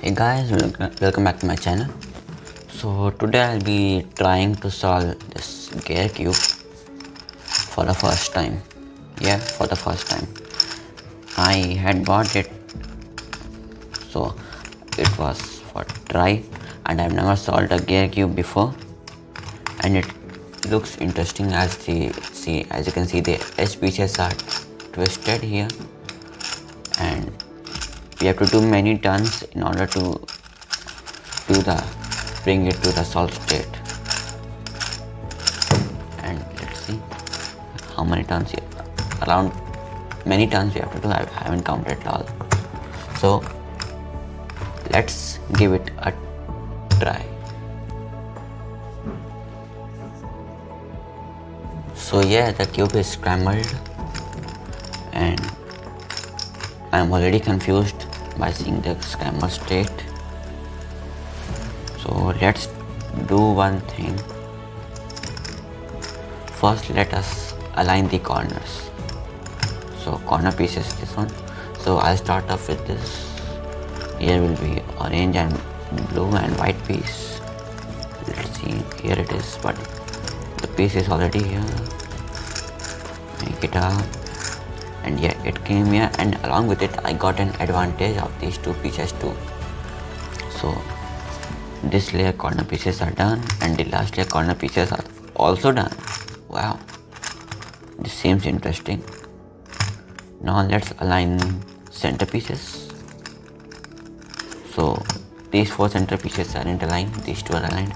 Hey guys, welcome back to my channel. So today I'll be trying to solve this gear cube for the first time. Yeah, for the first time. I had bought it, so it was for try, and I've never solved a gear cube before, and it looks interesting as you can see the edge pieces are twisted here, and we have to do many turns in order to bring it to the solid state. And let's see how many turns around many turns we have to do. I haven't counted it all, so let's give it a try. So yeah, the cube is scrambled and I'm already confused by seeing the scrambled state. So let's do one thing. First, let us align the corners. So corner piece is this one. So I'll start off with this. Here will be orange and blue and white piece. Let's see, here it is, but the piece is already here. Make it up, and yeah, it came here, and along with it I got an advantage of these two pieces too. So this layer corner pieces are done, and the last layer corner pieces are also done. Wow, this seems interesting. Now let's align center pieces. So these four center pieces aren't aligned, these two are aligned.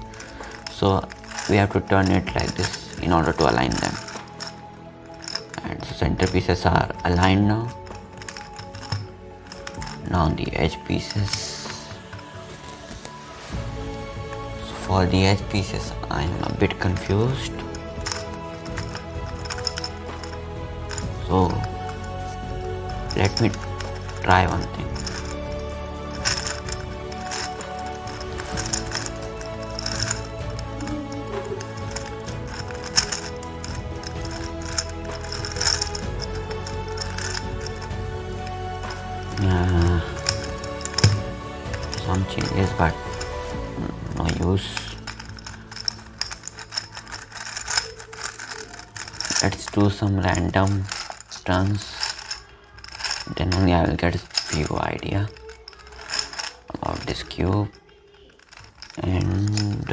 So we have to turn it like this in order to align them. And so center pieces are aligned now. Now the edge pieces. So for the edge pieces, I am a bit confused. So let me try one thing. Some changes, but no use. Let's do some random turns, then only I will get a few idea about this cube. And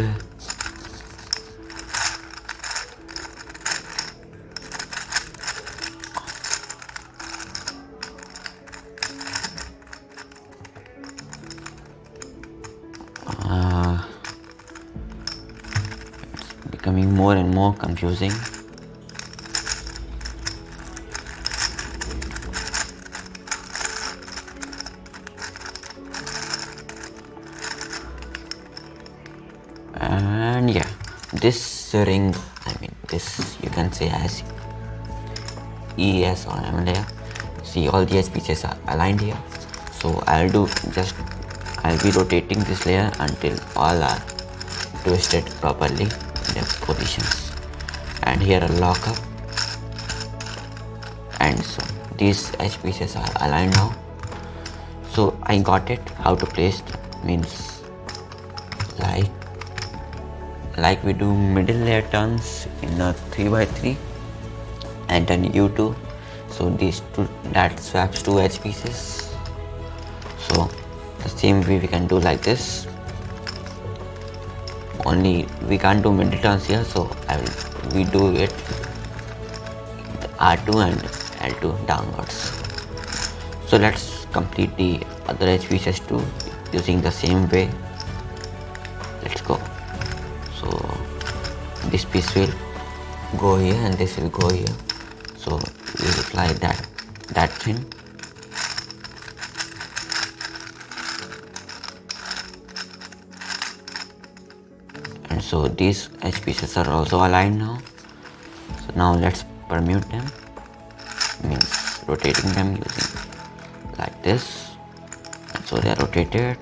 it's becoming more and more confusing. And yeah, this ring, this you can say as ES or M layer. See, all these pieces are aligned here. So I'll be rotating this layer until all are twisted properly in their positions. And here a lock up. And so these edge pieces are aligned now. So I got it how to place them. Means like we do middle layer turns in a 3x3 and then U2. So these two, that swaps two edge pieces. So the same way we can do like this. Only we can't do middle turns here, so we do it R2 and L2 downwards. So let's complete the other edge pieces too using the same way. Let's go. So this piece will go here and this will go here. So we will apply that thing. And so these edge pieces are also aligned now. So now let's permute them. Means rotating them using like this. And so they are rotated.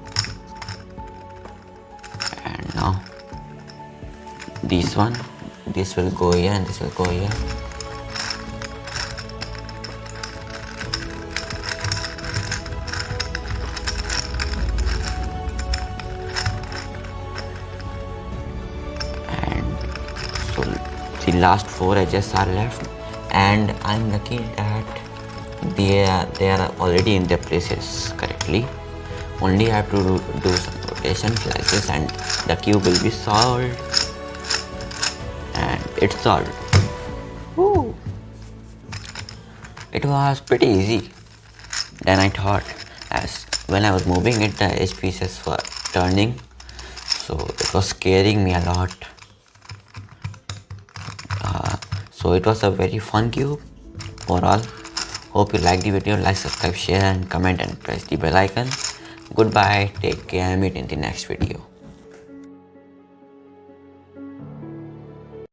And now this will go here and this will go here. last 4 edges are left, and I'm lucky that they are already in their places correctly. Only I have to do some rotations like this, and the cube will be solved. And it's solved. Woo! It was pretty easy than I thought, as when I was moving it, the edge pieces were turning, so it was scaring me a lot. So it was a very fun cube overall. Hope you liked the video. Like, subscribe, share and comment, and press the bell icon. Goodbye, take care, meet in the next video.